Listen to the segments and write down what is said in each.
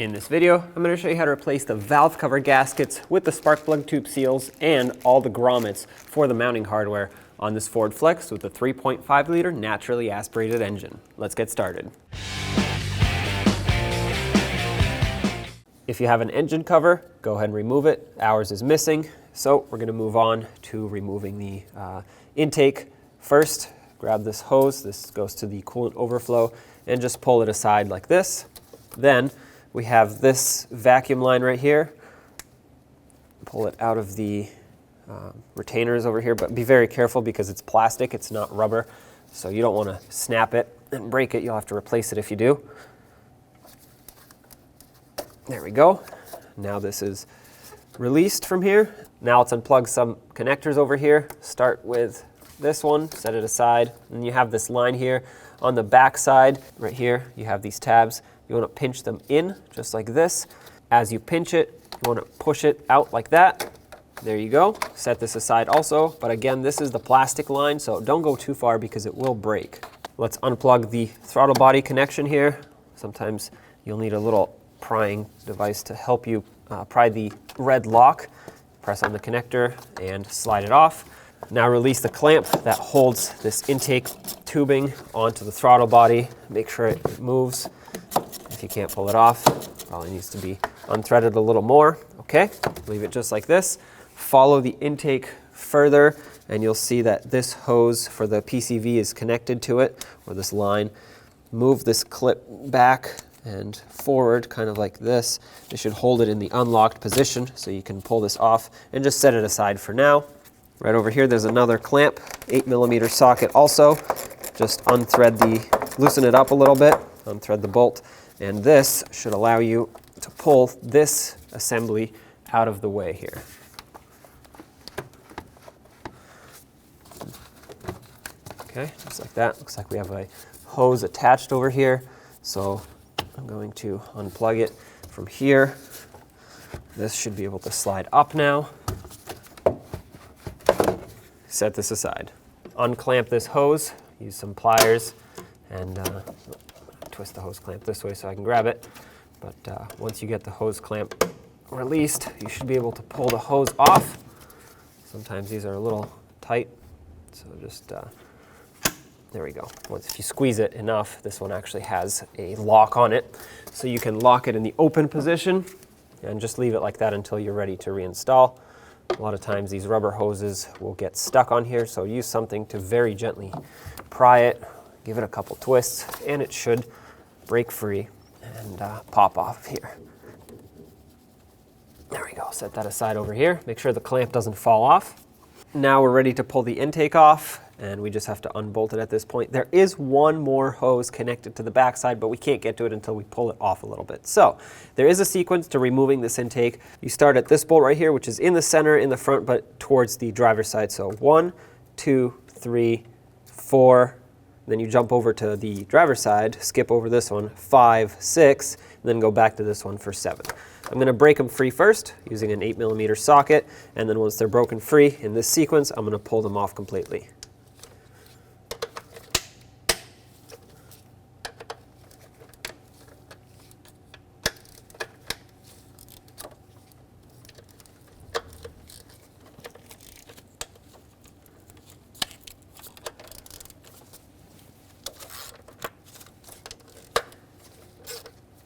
In this video, I'm going to show you how to replace the valve cover gaskets with the spark plug tube seals and all the grommets for the mounting hardware on this Ford Flex with a 3.5 liter naturally aspirated engine. Let's get started. If you have an engine cover, go ahead and remove it. Ours is missing, so we're going to move on to removing the intake. First, grab this hose. This goes to the coolant overflow, and just pull it aside like this. Then we have this vacuum line right here. Pull it out of the retainers over here, but be very careful because it's plastic, it's not rubber, so you don't want to snap it and break it. You'll have to replace it if you do. There we go. Now this is released from here. Now let's unplug some connectors over here. Start with this one, set it aside, and you have this line here. On the back side, right here, you have these tabs. You want to pinch them in, just like this. As you pinch it, you want to push it out like that. There you go. Set this aside also, but again, this is the plastic line, so don't go too far because it will break. Let's unplug the throttle body connection here. Sometimes you'll need a little prying device to help you pry the red lock. Press on the connector and slide it off. Now release the clamp that holds this intake tubing onto the throttle body. Make sure it moves. If you can't pull it off, probably needs to be unthreaded a little more. Okay, leave it just like this. Follow the intake further and you'll see that this hose for the PCV is connected to it, or this line. Move this clip back and forward, kind of like this. It should hold it in the unlocked position so you can pull this off and just set it aside for now. Right over here, there's another clamp, 8mm socket also. Just loosen it up a little bit, unthread the bolt, and this should allow you to pull this assembly out of the way here. Okay, just like that. Looks like we have a hose attached over here, so I'm going to unplug it from here. This should be able to slide up now. Set this aside. Unclamp this hose, use some pliers, and twist the hose clamp this way so I can grab it. But once you get the hose clamp released, you should be able to pull the hose off. Sometimes these are a little tight, so just, there we go. If you squeeze it enough, this one actually has a lock on it, so you can lock it in the open position and just leave it like that until you're ready to reinstall. A lot of times these rubber hoses will get stuck on here, so use something to very gently pry it, give it a couple twists, and it should break free and pop off here. There we go, set that aside over here. Make sure the clamp doesn't fall off. Now we're ready to pull the intake off, and we just have to unbolt it at this point. There is one more hose connected to the backside, but we can't get to it until we pull it off a little bit. So there is a sequence to removing this intake. You start at this bolt right here, which is in the center, in the front, but towards the driver's side. So 1, 2, 3, 4, then you jump over to the driver's side, skip over this one, 5, 6, and then go back to this one for 7. I'm going to break them free first using an 8mm socket, and then once they're broken free in this sequence, I'm going to pull them off completely.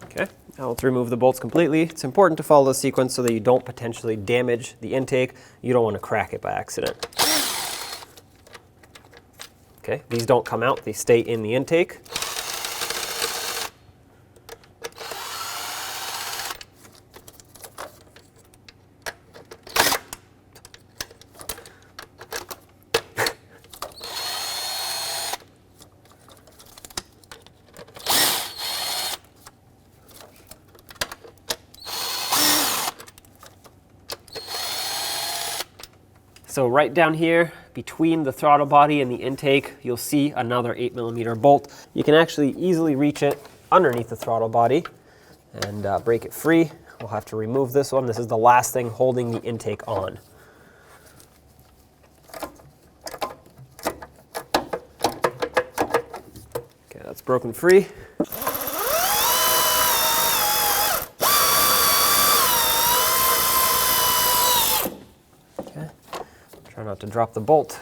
Okay, now let's remove the bolts completely. It's important to follow the sequence so that you don't potentially damage the intake. You don't want to crack it by accident. Okay, these don't come out, they stay in the intake. So right down here, between the throttle body and the intake, you'll see another 8mm bolt. You can actually easily reach it underneath the throttle body and break it free. We'll have to remove this one. This is the last thing holding the intake on. Okay, that's broken free. Try not to drop the bolt.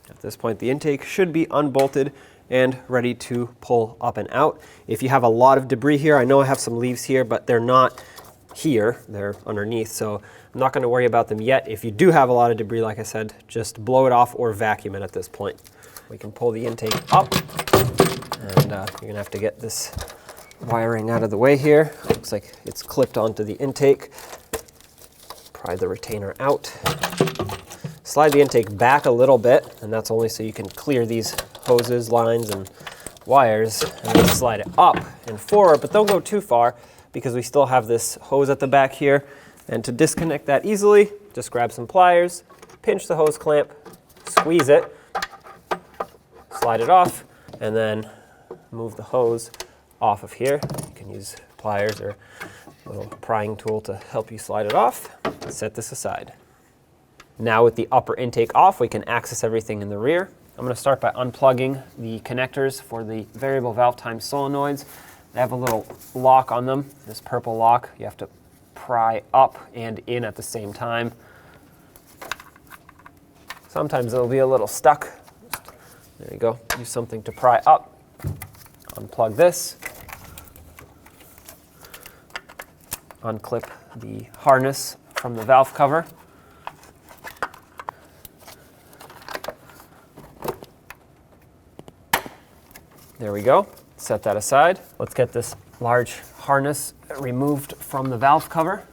At this point, the intake should be unbolted and ready to pull up and out. If you have a lot of debris here, I know I have some leaves here, but they're not here, they're underneath, so I'm not going to worry about them yet. If you do have a lot of debris, like I said, just blow it off or vacuum it at this point. We can pull the intake up, and you're going to have to get this wiring out of the way here. Looks like it's clipped onto the intake. Pry the retainer out. Slide the intake back a little bit, and that's only so you can clear these hoses, lines, and wires, and then slide it up and forward, but don't go too far because we still have this hose at the back here. And to disconnect that easily, just grab some pliers, pinch the hose clamp, squeeze it, slide it off, and then move the hose off of here. You can use pliers or a little prying tool to help you slide it off. Set this aside. Now with the upper intake off, we can access everything in the rear. I'm going to start by unplugging the connectors for the variable valve time solenoids. They have a little lock on them, this purple lock. You have to pry up and in at the same time. Sometimes it'll be a little stuck. There you go. Use something to pry up. Unplug this. Unclip the harness from the valve cover. There we go. Set that aside. Let's get this large harness removed from the valve cover.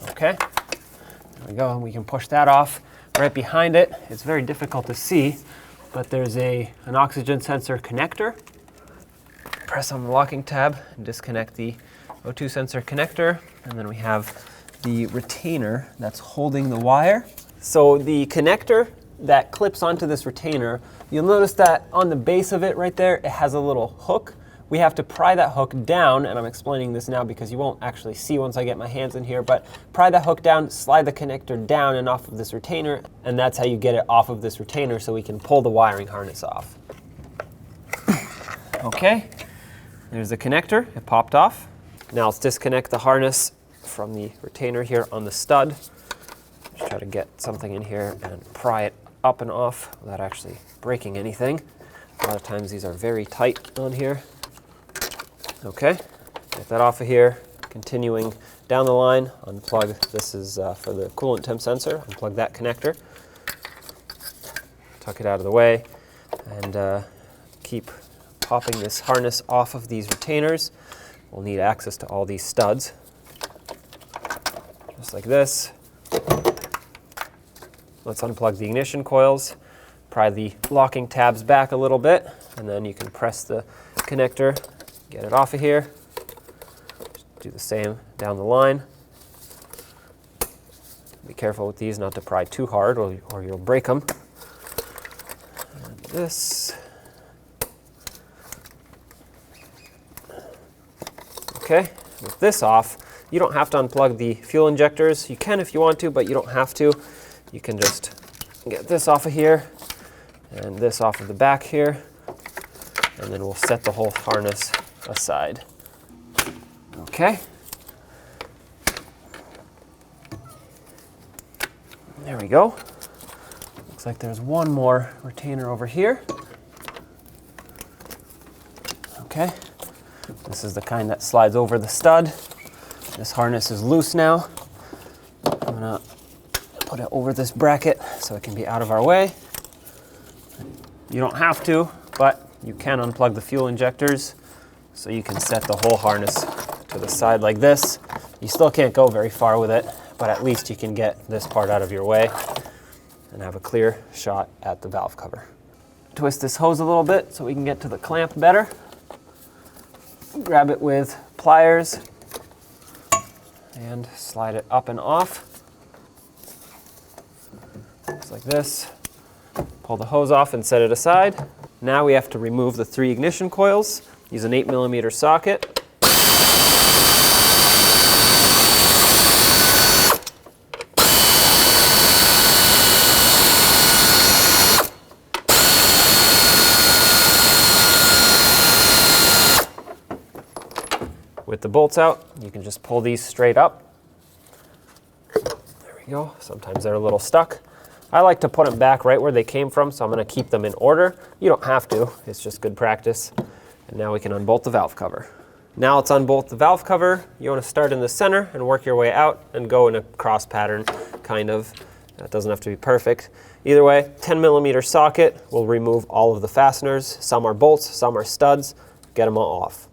Okay, there we go. We can push that off. Right behind it, it's very difficult to see, but there's an oxygen sensor connector. Press on the locking tab and disconnect the O2 sensor connector, and then we have the retainer that's holding the wire. So the connector that clips onto this retainer, you'll notice that on the base of it right there, it has a little hook. We have to pry that hook down, and I'm explaining this now because you won't actually see once I get my hands in here, but pry that hook down, slide the connector down and off of this retainer, and that's how you get it off of this retainer so we can pull the wiring harness off. Okay, there's the connector, it popped off. Now let's disconnect the harness from the retainer here on the stud. Just try to get something in here and pry it up and off without actually breaking anything. A lot of times these are very tight on here. Okay, get that off of here. Continuing down the line, unplug, this is for the coolant temp sensor, unplug that connector. Tuck it out of the way and keep popping this harness off of these retainers. We'll need access to all these studs. Just like this. Let's unplug the ignition coils, pry the locking tabs back a little bit, and then you can press the connector, get it off of here. Just do the same down the line. Be careful with these not to pry too hard or you'll break them. And this. Okay, with this off, you don't have to unplug the fuel injectors. You can if you want to, but you don't have to. You can just get this off of here and this off of the back here, and then we'll set the whole harness aside. Okay. There we go. Looks like there's one more retainer over here. Okay. This is the kind that slides over the stud. This harness is loose now. I'm gonna put it over this bracket so it can be out of our way. You don't have to, but you can unplug the fuel injectors so you can set the whole harness to the side like this. You still can't go very far with it, but at least you can get this part out of your way and have a clear shot at the valve cover. Twist this hose a little bit so we can get to the clamp better. Grab it with pliers and slide it up and off. Just like this. Pull the hose off and set it aside. Now we have to remove the 3 ignition coils. Use an 8mm socket. the bolts out, you can just pull these straight up. There we go. Sometimes they're a little stuck. I like to put them back right where they came from, so I'm going to keep them in order. You don't have to, it's just good practice. And now we can unbolt the valve cover. Now let's unbolt the valve cover. You want to start in the center and work your way out and go in a cross pattern, kind of. That doesn't have to be perfect. Either way, 10mm socket will remove all of the fasteners. Some are bolts, some are studs. Get them all off.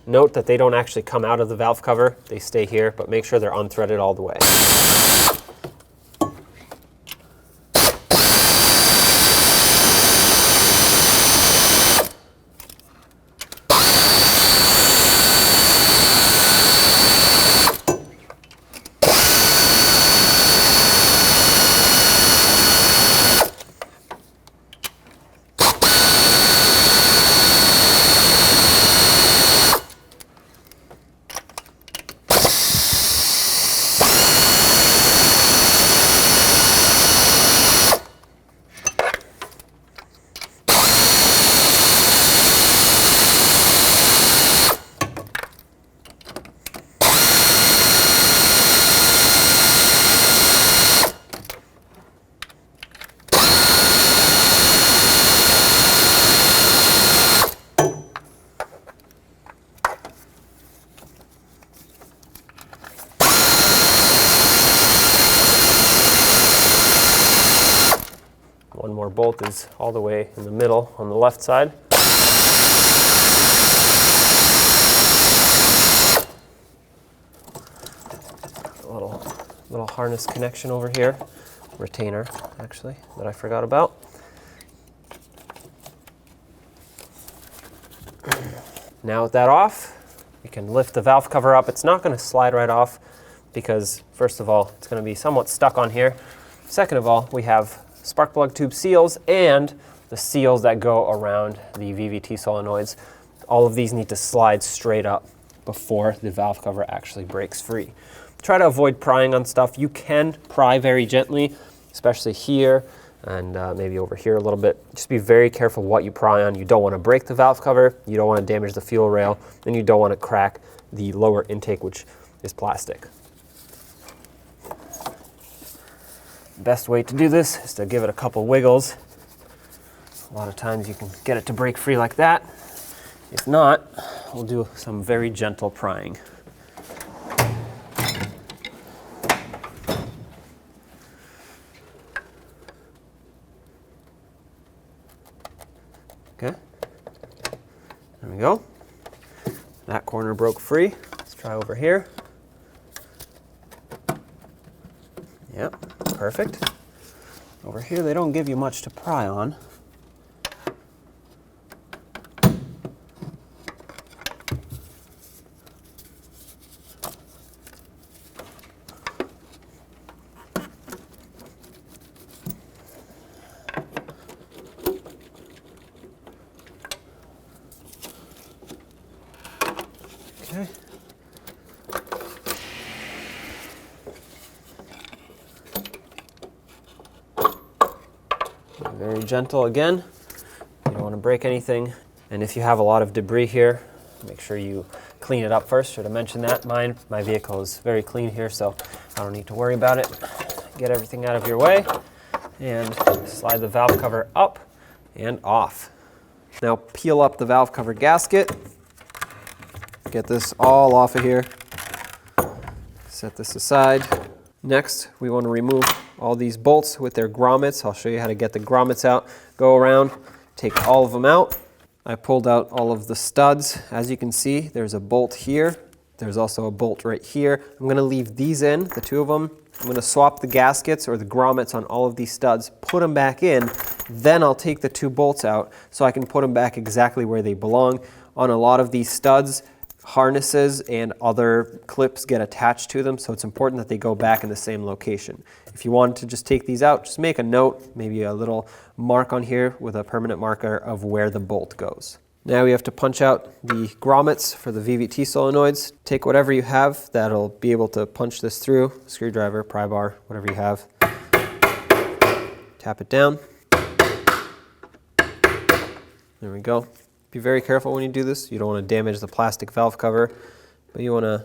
Note that they don't actually come out of the valve cover, they stay here, but make sure they're unthreaded all the way. One more bolt is all the way in the middle on the left side. A little harness connection over here, retainer actually, that I forgot about. Now with that off, we can lift the valve cover up. It's not going to slide right off because first of all, it's going to be somewhat stuck on here. Second of all, we have spark plug tube seals and the seals that go around the VVT solenoids. All of these need to slide straight up before the valve cover actually breaks free. Try to avoid prying on stuff. You can pry very gently, especially here and maybe over here a little bit. Just be very careful what you pry on. You don't want to break the valve cover, you don't want to damage the fuel rail, and you don't want to crack the lower intake, which is plastic. Best way to do this is to give it a couple wiggles. A lot of times you can get it to break free like that. If not, we'll do some very gentle prying. Okay, there we go. That corner broke free. Let's try over here. Yep, perfect. Over here, they don't give you much to pry on. Okay. Very gentle again. You don't want to break anything. And if you have a lot of debris here, make sure you clean it up first. Should have mentioned that. My vehicle is very clean here, so I don't need to worry about it. Get everything out of your way and slide the valve cover up and off. Now peel up the valve cover gasket. Get this all off of here. Set this aside. Next, we want to remove all these bolts with their grommets. I'll show you how to get the grommets out. Go around, take all of them out. I pulled out all of the studs. As you can see, there's a bolt here. There's also a bolt right here. I'm going to leave these in, the two of them. I'm going to swap the gaskets or the grommets on all of these studs, put them back in. Then I'll take the two bolts out so I can put them back exactly where they belong. On a lot of these studs, harnesses and other clips get attached to them, so it's important that they go back in the same location. If you want to just take these out, just make a note, maybe a little mark on here with a permanent marker of where the bolt goes. Now we have to punch out the grommets for the VVT solenoids. Take whatever you have that'll be able to punch this through, screwdriver, pry bar, whatever you have. Tap it down. There we go. Be very careful when you do this. You don't want to damage the plastic valve cover, but you want to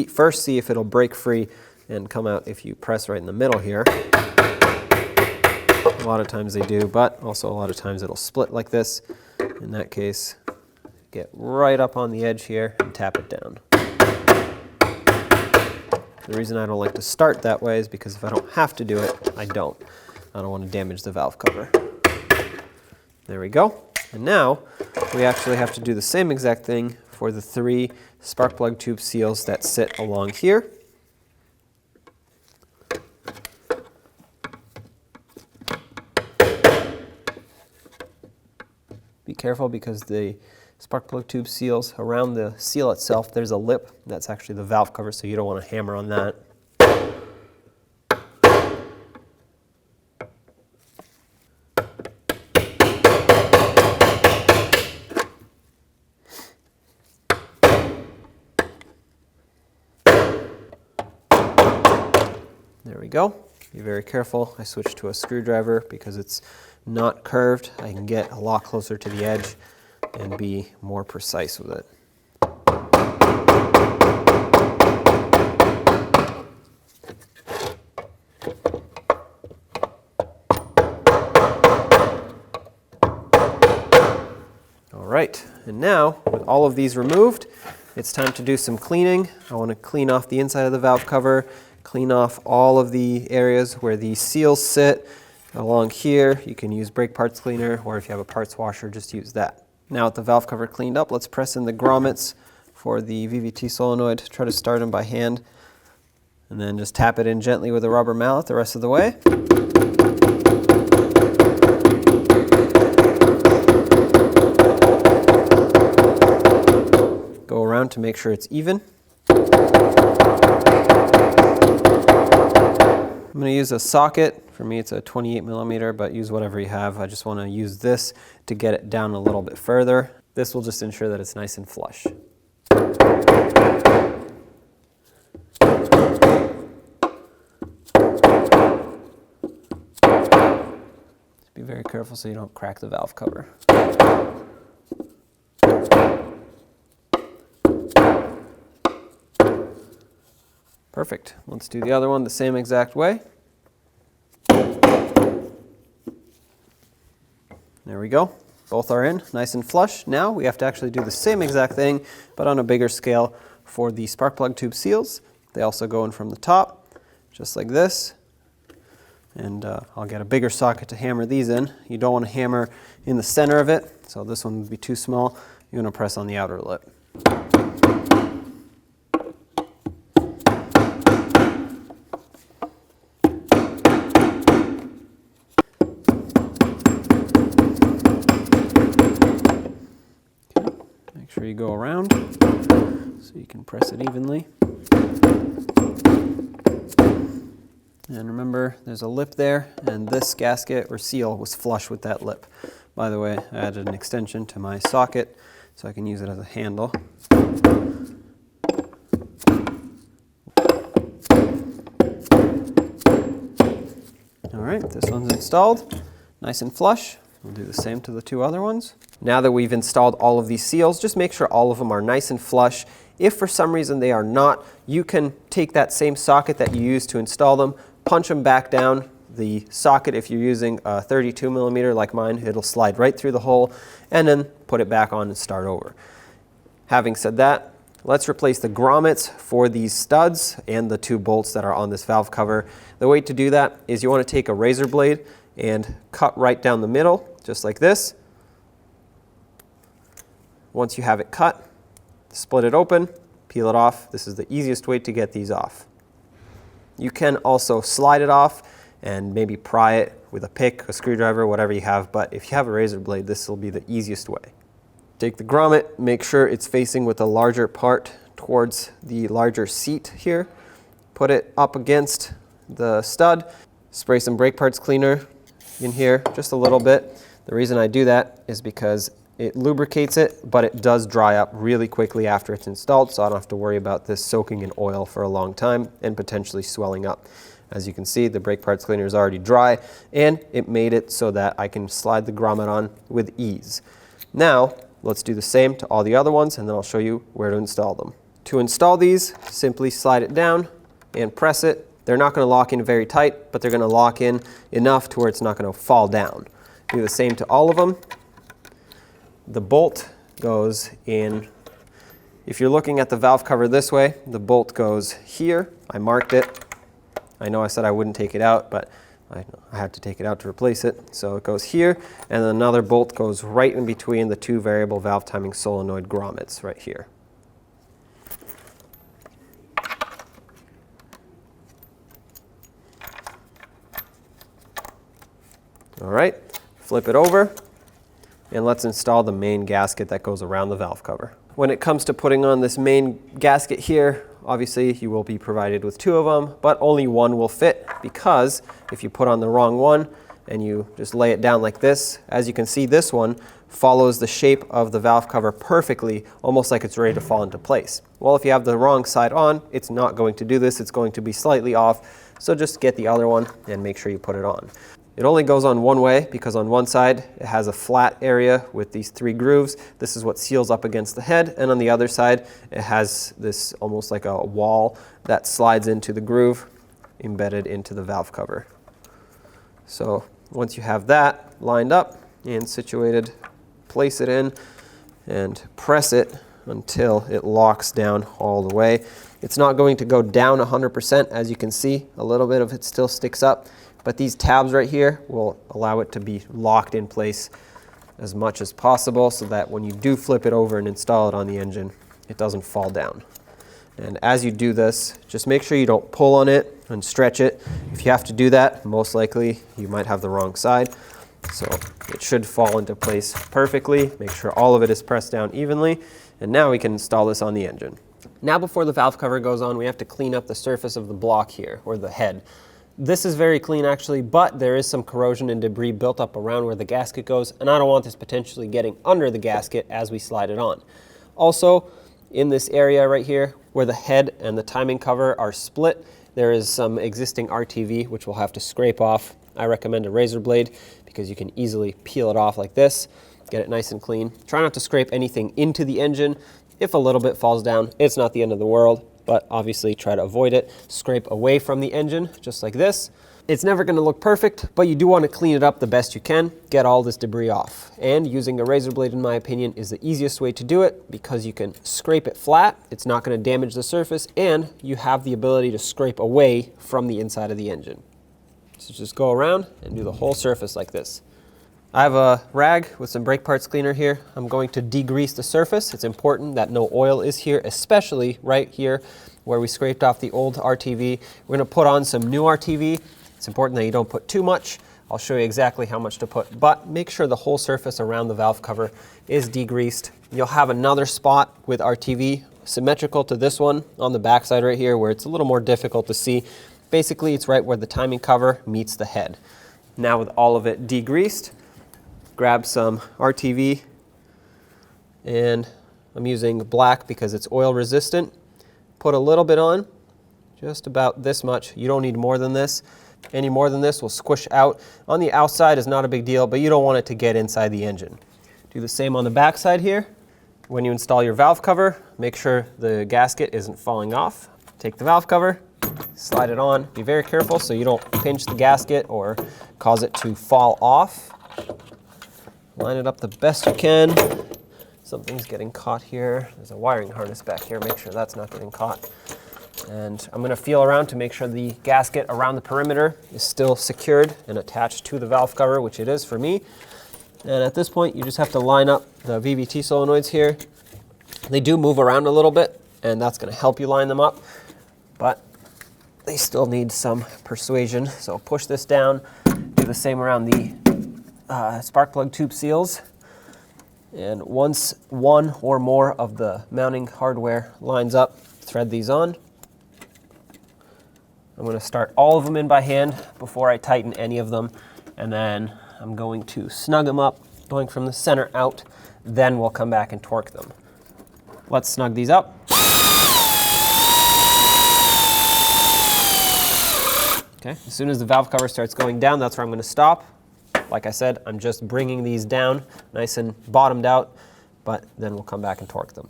first see if it'll break free and come out if you press right in the middle here. A lot of times they do, but also a lot of times it'll split like this. In that case, get right up on the edge here and tap it down. The reason I don't like to start that way is because if I don't have to do it, I don't. I don't want to damage the valve cover. There we go. And now we actually have to do the same exact thing for the 3 spark plug tube seals that sit along here. Be careful because the spark plug tube seals, around the seal itself, there's a lip. That's actually the valve cover, so you don't want to hammer on that. There we go. Be very careful. I switched to a screwdriver because it's not curved. I can get a lot closer to the edge and be more precise with it. All right, and now with all of these removed, it's time to do some cleaning. I want to clean off the inside of the valve cover, clean off all of the areas where the seals sit. Along here, you can use brake parts cleaner, or if you have a parts washer, just use that. Now with the valve cover cleaned up, let's press in the grommets for the VVT solenoid. Try to start them by hand, and then just tap it in gently with a rubber mallet the rest of the way. Go around to make sure it's even. I'm going to use a socket. For me it's a 28 millimeter, but use whatever you have. I just want to use this to get it down a little bit further. This will just ensure that it's nice and flush. Just be very careful so you don't crack the valve cover. Perfect. Let's do the other one the same exact way. There we go. Both are in, nice and flush. Now we have to actually do the same exact thing, but on a bigger scale for the spark plug tube seals. They also go in from the top, just like this. And I'll get a bigger socket to hammer these in. You don't want to hammer in the center of it, so this one would be too small. You want to press on the outer lip. Make sure you go around so you can press it evenly. And remember, there's a lip there, and this gasket or seal was flush with that lip. By the way, I added an extension to my socket so I can use it as a handle. All right, this one's installed, nice and flush. We'll do the same to the 2 other ones. Now that we've installed all of these seals, just make sure all of them are nice and flush. If for some reason they are not, you can take that same socket that you used to install them, punch them back down. The socket, if you're using a 32 millimeter like mine, it'll slide right through the hole, and then put it back on and start over. Having said that, let's replace the grommets for these studs and the 2 bolts that are on this valve cover. The way to do that is you want to take a razor blade and cut right down the middle, just like this. Once you have it cut, split it open, peel it off. This is the easiest way to get these off. You can also slide it off and maybe pry it with a pick, a screwdriver, whatever you have, but if you have a razor blade, this will be the easiest way. Take the grommet, make sure it's facing with the larger part towards the larger seat here. Put it up against the stud, spray some brake parts cleaner in here, just a little bit. The reason I do that is because it lubricates it, but it does dry up really quickly after it's installed, so I don't have to worry about this soaking in oil for a long time and potentially swelling up. As you can see, the brake parts cleaner is already dry, and it made it so that I can slide the grommet on with ease. Now, let's do the same to all the other ones, and then I'll show you where to install them. To install these, simply slide it down and press it. They're not going to lock in very tight, but they're going to lock in enough to where it's not going to fall down. Do the same to all of them. The bolt goes in. If you're looking at the valve cover this way, the bolt goes here. I marked it. I know I said I wouldn't take it out, but I had to take it out to replace it. So it goes here, and then another bolt goes right in between the two variable valve timing solenoid grommets right here. All right, flip it over, and let's install the main gasket that goes around the valve cover. When it comes to putting on this main gasket here, obviously you will be provided with two of them, but only one will fit, because if you put on the wrong one and you just lay it down like this, as you can see, this one follows the shape of the valve cover perfectly, almost like it's ready to fall into place. Well, if you have the wrong side on, it's not going to do this. It's going to be slightly off, so just get the other one and make sure you put it on. It only goes on one way because on one side it has a flat area with these three grooves. This is what seals up against the head, and on the other side it has this almost like a wall that slides into the groove embedded into the valve cover. So once you have that lined up and situated, place it in and press it until it locks down all the way. It's not going to go down 100%. As you can see, a little bit of it still sticks up. But these tabs right here will allow it to be locked in place as much as possible so that when you do flip it over and install it on the engine, it doesn't fall down. And as you do this, just make sure you don't pull on it and stretch it. If you have to do that, most likely you might have the wrong side. So it should fall into place perfectly. Make sure all of it is pressed down evenly. And now we can install this on the engine. Now before the valve cover goes on, we have to clean up the surface of the block here, or the head. This is very clean actually, but there is some corrosion and debris built up around where the gasket goes, and I don't want this potentially getting under the gasket as we slide it on. Also, in this area right here, where the head and the timing cover are split, there is some existing RTV which we'll have to scrape off. I recommend a razor blade because you can easily peel it off like this, get it nice and clean. Try not to scrape anything into the engine. If a little bit falls down, it's not the end of the world, but obviously try to avoid it. Scrape away from the engine, just like this. It's never going to look perfect, but you do want to clean it up the best you can, get all this debris off. And using a razor blade, in my opinion, is the easiest way to do it because you can scrape it flat, it's not going to damage the surface, and you have the ability to scrape away from the inside of the engine. So just go around and do the whole surface like this. I have a rag with some brake parts cleaner here. I'm going to degrease the surface. It's important that no oil is here, especially right here where we scraped off the old RTV. We're going to put on some new RTV. It's important that you don't put too much. I'll show you exactly how much to put, but make sure the whole surface around the valve cover is degreased. You'll have another spot with RTV symmetrical to this one on the back side right here where it's a little more difficult to see. Basically, it's right where the timing cover meets the head. Now with all of it degreased, grab some RTV, and I'm using black because it's oil resistant. Put a little bit on, just about this much. You don't need more than this. Any more than this will squish out. On the outside is not a big deal, but you don't want it to get inside the engine. Do the same on the back side here. When you install your valve cover, make sure the gasket isn't falling off. Take the valve cover, slide it on. Be very careful so you don't pinch the gasket or cause it to fall off. Line it up the best you can. Something's getting caught here. There's a wiring harness back here. Make sure that's not getting caught. And I'm going to feel around to make sure the gasket around the perimeter is still secured and attached to the valve cover, which it is for me. And at this point, you just have to line up the VVT solenoids here. They do move around a little bit, and that's going to help you line them up, but they still need some persuasion. So push this down. Do the same around the spark plug tube seals. And once one or more of the mounting hardware lines up, thread these on. I'm going to start all of them in by hand before I tighten any of them, and then I'm going to snug them up, going from the center out, then we'll come back and torque them. Let's snug these up. Okay, as soon as the valve cover starts going down, that's where I'm going to stop. Like I said, I'm just bringing these down nice and bottomed out, but then we'll come back and torque them.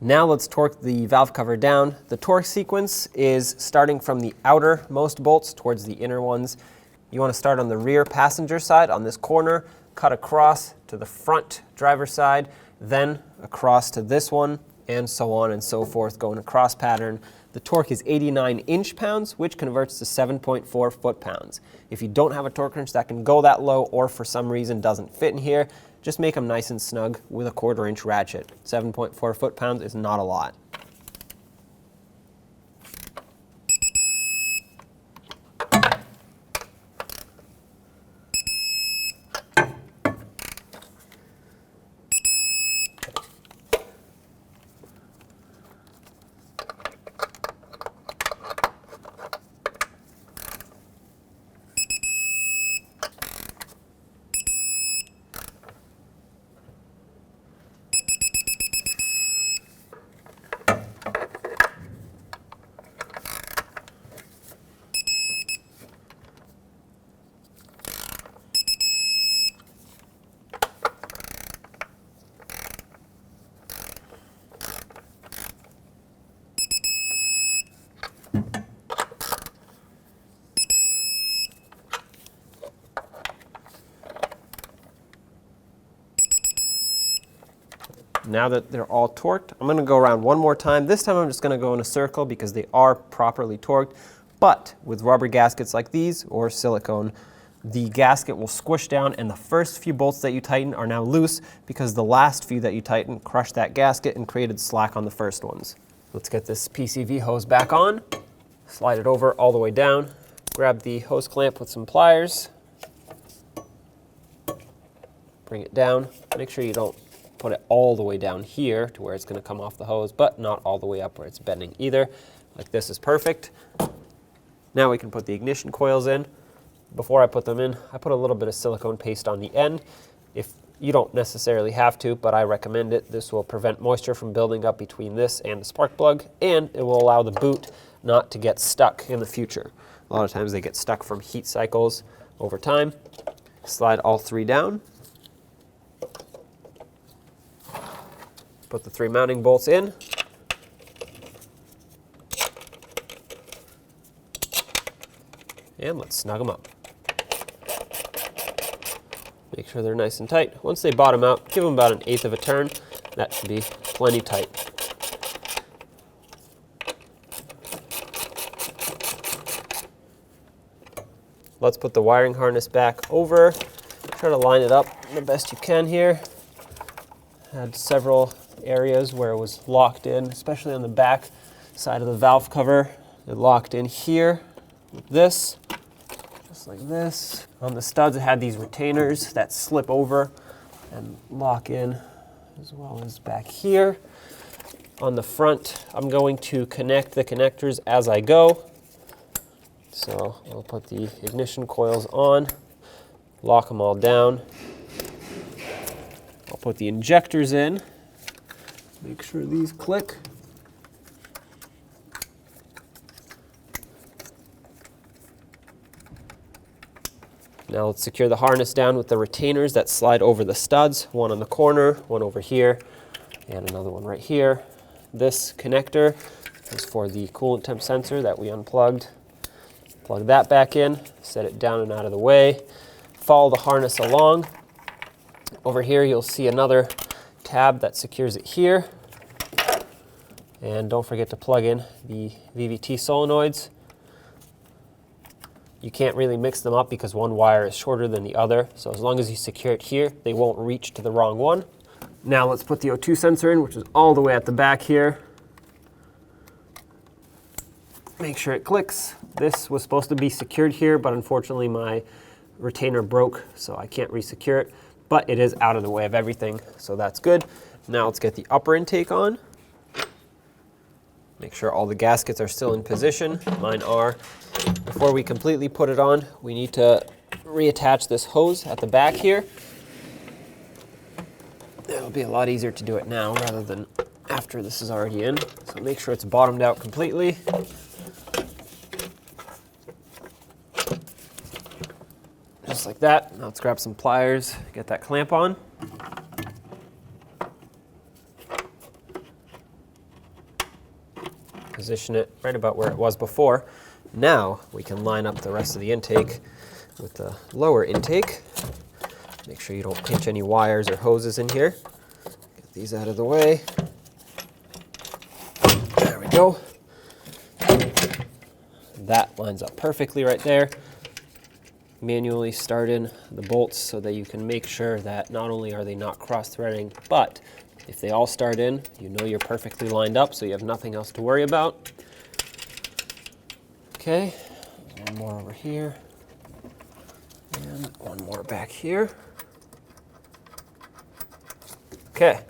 Now let's torque the valve cover down. The torque sequence is starting from the outermost bolts towards the inner ones. You want to start on the rear passenger side on this corner, cut across to the front driver's side, then across to this one, and so on and so forth, going across pattern. The torque is 89 inch-pounds, which converts to 7.4 foot-pounds. If you don't have a torque wrench that can go that low, or for some reason doesn't fit in here, just make them nice and snug with a 1/4 inch ratchet. 7.4 foot-pounds is not a lot. Now that they're all torqued, I'm going to go around one more time. This time I'm just going to go in a circle because they are properly torqued. But with rubber gaskets like these or silicone, the gasket will squish down and the first few bolts that you tighten are now loose because the last few that you tighten crushed that gasket and created slack on the first ones. Let's get this PCV hose back on, slide it over all the way down, grab the hose clamp with some pliers, bring it down, make sure you don't put it all the way down here to where it's going to come off the hose, but not all the way up where it's bending either. Like this is perfect. Now we can put the ignition coils in. Before I put them in, I put a little bit of silicone paste on the end. If you don't necessarily have to, but I recommend it. This will prevent moisture from building up between this and the spark plug, and it will allow the boot not to get stuck in the future. A lot of times they get stuck from heat cycles over time. Slide all three down. Put the 3 mounting bolts in. And let's snug them up. Make sure they're nice and tight. Once they bottom out, give them about 1/8 of a turn. That should be plenty tight. Let's put the wiring harness back over. Try to line it up the best you can here. Had several areas where it was locked in, especially on the back side of the valve cover. It locked in here with this, just like this. On the studs, it had these retainers that slip over and lock in, as well as back here. On the front, I'm going to connect the connectors as I go. So I'll put the ignition coils on, lock them all down. I'll put the injectors in. Make sure these click. Now let's secure the harness down with the retainers that slide over the studs, one on the corner, one over here, and another one right here. This connector is for the coolant temp sensor that we unplugged. Plug that back in, set it down and out of the way. Follow the harness along. Over here you'll see another tab that secures it here. And don't forget to plug in the VVT solenoids. You can't really mix them up because one wire is shorter than the other. So as long as you secure it here, they won't reach to the wrong one. Now let's put the O2 sensor in, which is all the way at the back here. Make sure it clicks. This was supposed to be secured here, but unfortunately my retainer broke, so I can't resecure it. But it is out of the way of everything, so that's good. Now let's get the upper intake on. Make sure all the gaskets are still in position. Mine are. Before we completely put it on, we need to reattach this hose at the back here. It'll be a lot easier to do it now rather than after this is already in. So make sure it's bottomed out completely. Just like that. Now let's grab some pliers, get that clamp on. Position it right about where it was before. Now we can line up the rest of the intake with the lower intake. Make sure you don't pinch any wires or hoses in here. Get these out of the way. There we go. That lines up perfectly right there. Manually start in the bolts so that you can make sure that not only are they not cross-threading, but if they all start in, you know you're perfectly lined up, so you have nothing else to worry about. Okay, one more over here, and one more back here. Okay,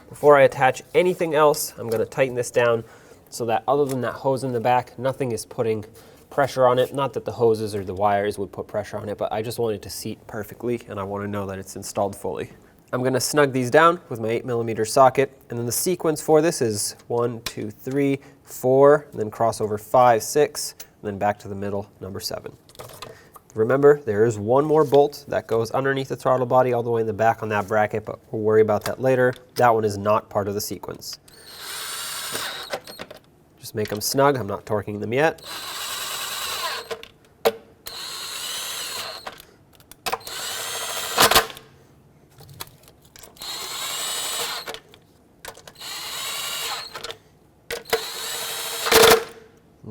before I attach anything else, I'm going to tighten this down so that other than that hose in the back, nothing is putting pressure on it. Not that the hoses or the wires would put pressure on it, but I just want it to seat perfectly, and I want to know that it's installed fully. I'm going to snug these down with my 8mm socket, and then the sequence for this is 1, 2, 3, 4, and then cross over 5, 6, and then back to the middle, number 7. Remember, there is one more bolt that goes underneath the throttle body all the way in the back on that bracket, but we'll worry about that later. That one is not part of the sequence. Just make them snug. I'm not torquing them yet.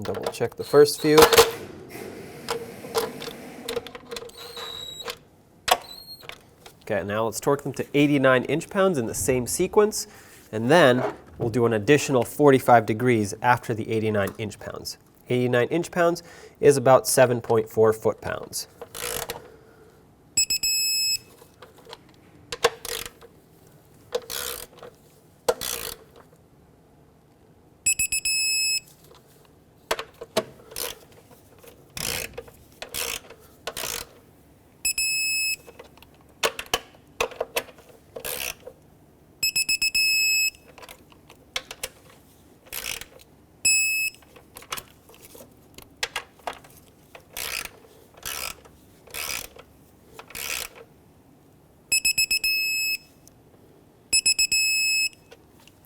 Double check the first few. Okay, now let's torque them to 89 inch-pounds in the same sequence, and then we'll do an additional 45 degrees after the 89 inch-pounds. 89 inch-pounds is about 7.4 foot-pounds.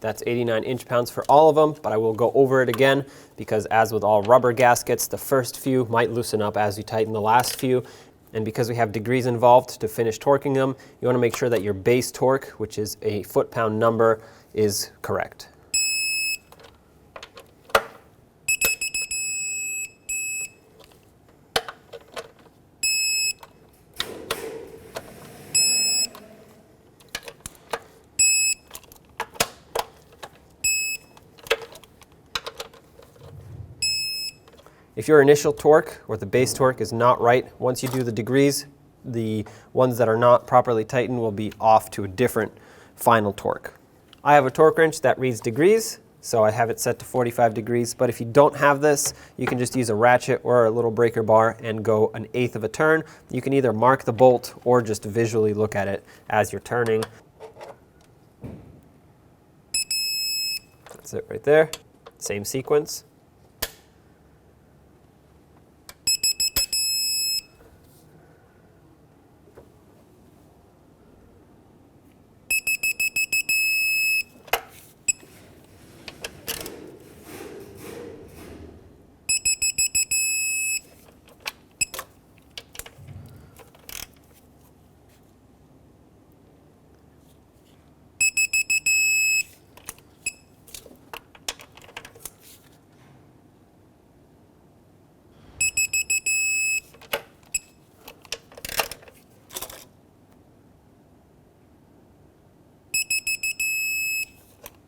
That's 89 inch-pounds for all of them, but I will go over it again because as with all rubber gaskets, the first few might loosen up as you tighten the last few. And because we have degrees involved to finish torquing them, you want to make sure that your base torque, which is a foot-pound number, is correct. If your initial torque or the base torque is not right, once you do the degrees, the ones that are not properly tightened will be off to a different final torque. I have a torque wrench that reads degrees, so I have it set to 45 degrees, but if you don't have this, you can just use a ratchet or a little breaker bar and go 1/8 of a turn. You can either mark the bolt or just visually look at it as you're turning. That's it right there. Same sequence.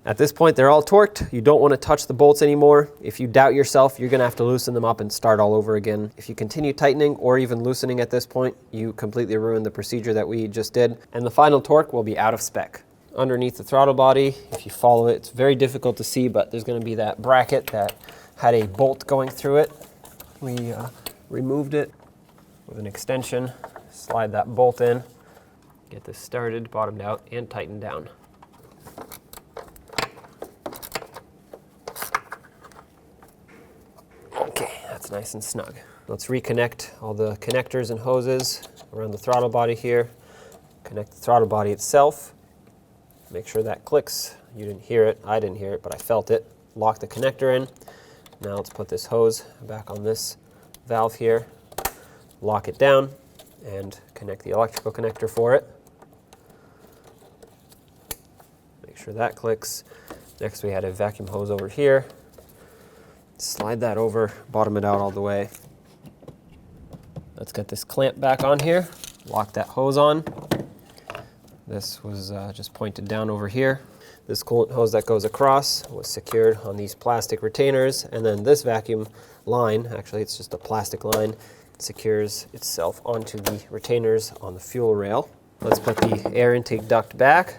At this point, they're all torqued. You don't want to touch the bolts anymore. If you doubt yourself, you're going to have to loosen them up and start all over again. If you continue tightening or even loosening at this point, you completely ruin the procedure that we just did, and the final torque will be out of spec. Underneath the throttle body, if you follow it, it's very difficult to see, but there's going to be that bracket that had a bolt going through it. We removed it with an extension, slide that bolt in, get this started, bottomed out, and tightened down. Okay, that's nice and snug. Let's reconnect all the connectors and hoses around the throttle body here. Connect the throttle body itself. Make sure that clicks. You didn't hear it, I didn't hear it, but I felt it. Lock the connector in. Now let's put this hose back on this valve here. Lock it down and connect the electrical connector for it. Make sure that clicks. Next we had a vacuum hose over here. Slide that over, bottom it out all the way. Let's get this clamp back on here. Lock that hose on. This was just pointed down over here. This coolant hose that goes across was secured on these plastic retainers, and then this vacuum line, actually it's just a plastic line, secures itself onto the retainers on the fuel rail. Let's put the air intake duct back.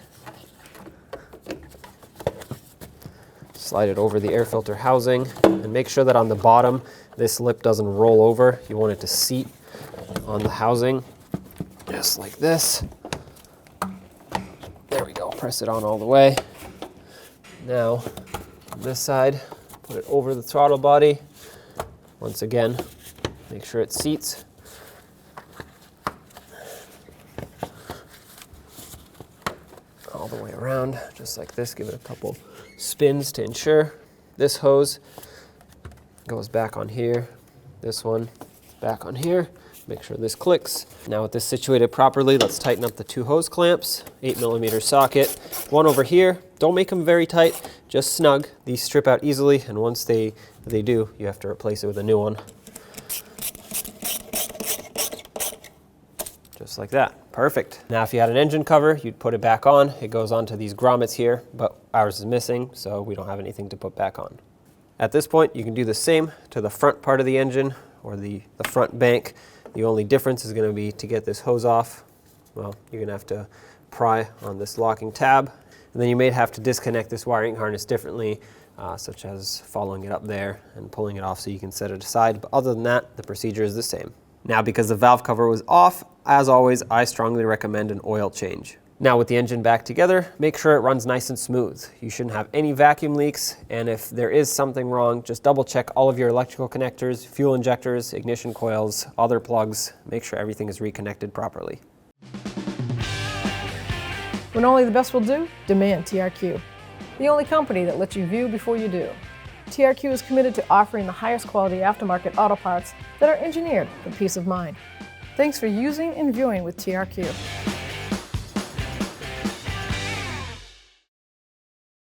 Slide it over the air filter housing, and make sure that on the bottom this lip doesn't roll over. You want it to seat on the housing, just like this. There we go, press it on all the way. Now, on this side, put it over the throttle body. Once again, make sure it seats. All the way around, just like this. Give it a couple spins to ensure. This hose goes back on here. This one back on here. Make sure this clicks. Now with this situated properly, let's tighten up the two hose clamps. 8mm socket. One over here. Don't make them very tight, just snug. These strip out easily, and once they do, you have to replace it with a new one. Just like that. Perfect. Now if you had an engine cover, you'd put it back on. It goes onto these grommets here, but ours is missing, so we don't have anything to put back on. At this point, you can do the same to the front part of the engine or the front bank. The only difference is going to be to get this hose off. Well, you're going to have to pry on this locking tab, and then you may have to disconnect this wiring harness differently, such as following it up there and pulling it off so you can set it aside. But other than that, the procedure is the same. Now, because the valve cover was off, as always, I strongly recommend an oil change. Now with the engine back together, make sure it runs nice and smooth. You shouldn't have any vacuum leaks, and if there is something wrong, just double check all of your electrical connectors, fuel injectors, ignition coils, other plugs. Make sure everything is reconnected properly. When only the best will do, demand TRQ. The only company that lets you view before you do. TRQ is committed to offering the highest quality aftermarket auto parts that are engineered for peace of mind. Thanks for using and viewing with TRQ.